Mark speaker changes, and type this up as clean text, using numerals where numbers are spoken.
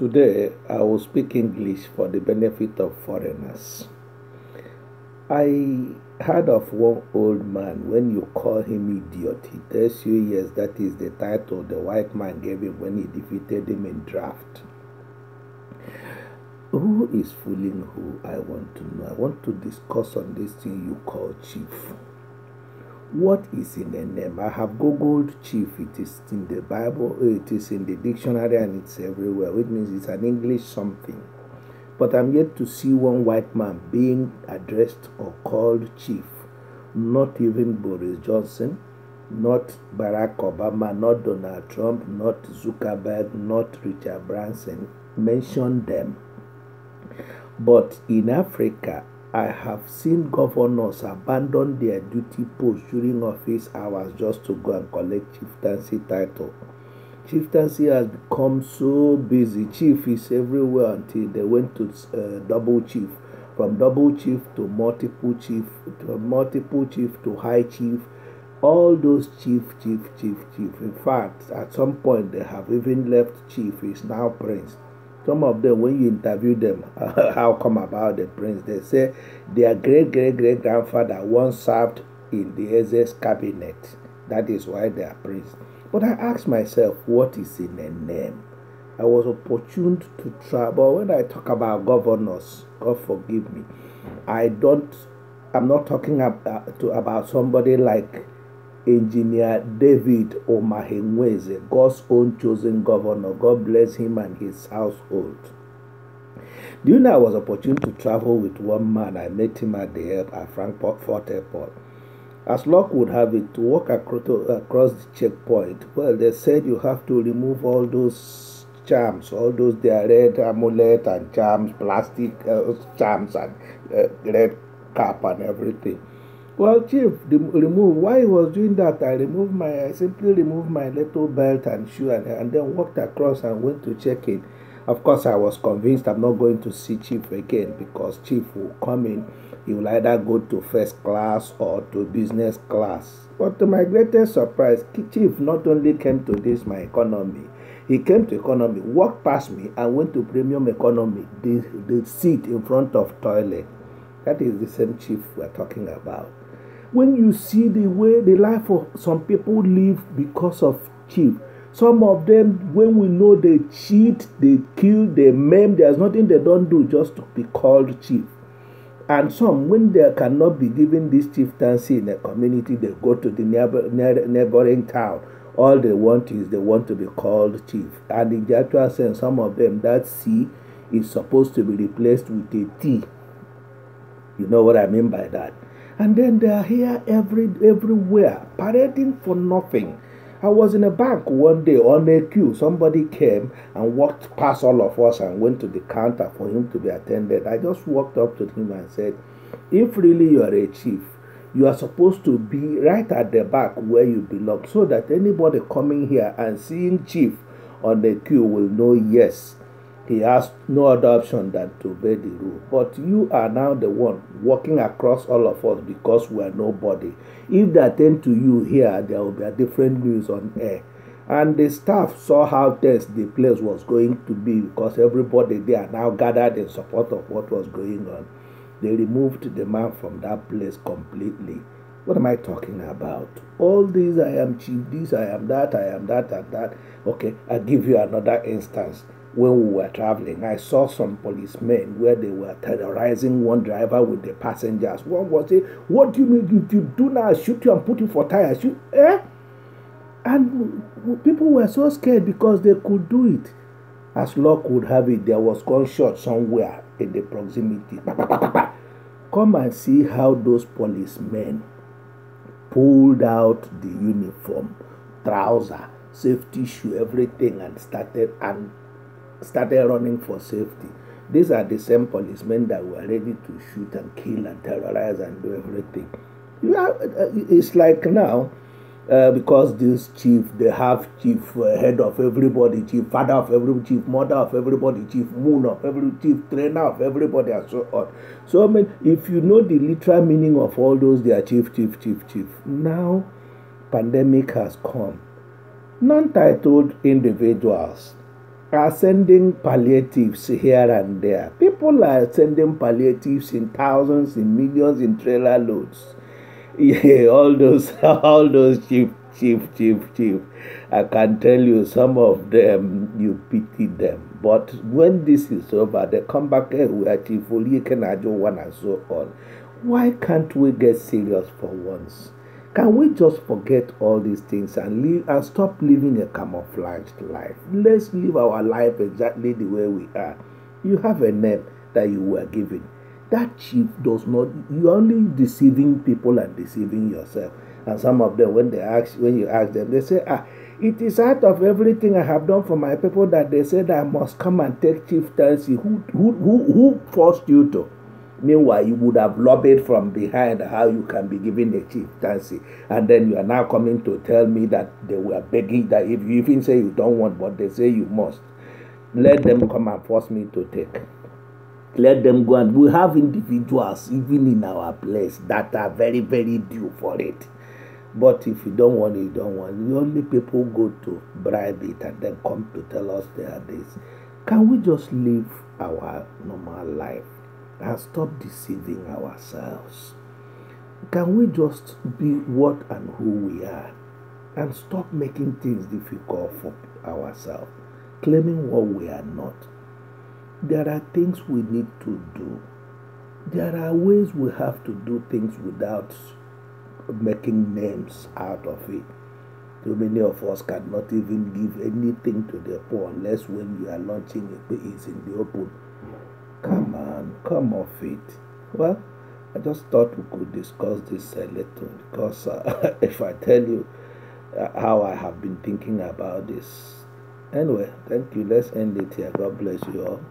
Speaker 1: Today, I will speak English for the benefit of foreigners. I heard of one old man, when you call him idiot, he tells you yes, that is the title the white man gave him when he defeated him in draft. Who is fooling who? I want to know. I want to discuss on this thing you call chief. What is in a name? I have googled chief. It is in the Bible, it is in the dictionary, and it's everywhere, which means it's an English something. But I'm yet to see one white man being addressed or called chief. Not even Boris Johnson, not Barack Obama, not Donald Trump, not Zuckerberg, not Richard Branson mention them. But in Africa, I have seen governors abandon their duty post during office hours just to go and collect chieftaincy title. Chieftaincy has become so busy. Chief is everywhere until they went to double chief. From double chief to multiple chief to high chief. All those chief. In fact, at some point they have even left chief. Is now prince. Some of them, when you interview them, how come about the prince? They say their great-great-great-grandfather once served in the Eze's cabinet. That is why they are prince. But I asked myself, what is in a name? I was opportuned to travel. When I talk about governors, God forgive me, I'm not talking about somebody like Engineer David Omahenweze, God's own chosen governor. God bless him and his household. Do you know I was opportune to travel with one man? I met him at Frankfurt Airport. As luck would have it, to walk across the checkpoint, well, they said you have to remove all those charms, all those their red amulet and charms, plastic charms and red cap and everything. Well, chief, while he was doing that, I simply removed my little belt and shoe and then walked across and went to check in. Of course, I was convinced I'm not going to see chief again because chief will come in. He will either go to first class or to business class. But to my greatest surprise, chief not only came to this, my economy, he came to economy, walked past me and went to premium economy, the seat in front of toilet. That is the same chief we're talking about. When you see the way the life of some people live because of chief, some of them, when we know they cheat, they kill, they maim, there's nothing they don't do just to be called chief. And some, when they cannot be given this chieftaincy in a community, they go to the neighboring town. All they want is they want to be called chief. And in the actual sense, some of them, that C is supposed to be replaced with a T. You know what I mean by that? And then they are here everywhere, parading for nothing. I was in a bank one day on a queue. Somebody came and walked past all of us and went to the counter for him to be attended. I just walked up to him and said, if really you are a chief, you are supposed to be right at the back where you belong, so that anybody coming here and seeing chief on the queue will know, yes, he has no other option than to obey the rule. But you are now the one walking across all of us because we are nobody. If they attend to you here, there will be a different news on air. And the staff saw how tense the place was going to be because everybody there now gathered in support of what was going on. They removed the man from that place completely. What am I talking about? All these, I am chief, this, I am that, and that. Okay, I'll give you another instance. When we were traveling, I saw some policemen where they were terrorizing one driver with the passengers. One was saying, what do you mean if you do not shoot you and put you for tires? And people were so scared because they could do it. As luck would have it, there was gunshot somewhere in the proximity. Come and see how those policemen pulled out the uniform, trouser, safety shoe, everything, and started running for safety. These are the same policemen that were ready to shoot and kill and terrorize and do everything. It's like now, because this chief, they have chief, head of everybody, chief, father of everybody, chief, mother of everybody, chief, moon of every chief, trainer of everybody, and so on. So, I mean, if you know the literal meaning of all those, they are chief. Now, pandemic has come. Non-titled individuals are sending palliatives here and there. People are sending palliatives in thousands, in millions, in trailer loads. Yeah, all those chief. I can tell you, some of them you pity them. But when this is over, they come back here. We are Chief Oliyeke one and so on. Why can't we get serious for once? Can we just forget all these things and live and stop living a camouflaged life? Let's live our life exactly the way we are. You have a name that you were given. That chief does not. You're only deceiving people and deceiving yourself. And some of them, when you ask them, they say, it is out of everything I have done for my people that they said I must come and take chieftaincy. Who forced you to? Meanwhile, you would have lobbied from behind how you can be given a chieftaincy. And then you are now coming to tell me that they were begging that if you even say you don't want, but they say you must. Let them come and force me to take. Let them go. And we have individuals, even in our place, that are very, very due for it. But if you don't want it, you don't want it. The only people go to bribe it and then come to tell us they are this. Can we just live our normal life and stop deceiving ourselves? Can we just be what and who we are and stop making things difficult for ourselves, claiming what we are not? There are things we need to do. There are ways we have to do things without making names out of it. Too many of us cannot even give anything to the poor unless when you are launching it is in the open. Come on, come off it. Well, I just thought we could discuss this a little because if I tell you how I have been thinking about this. Anyway, thank you. Let's end it here. God bless you all.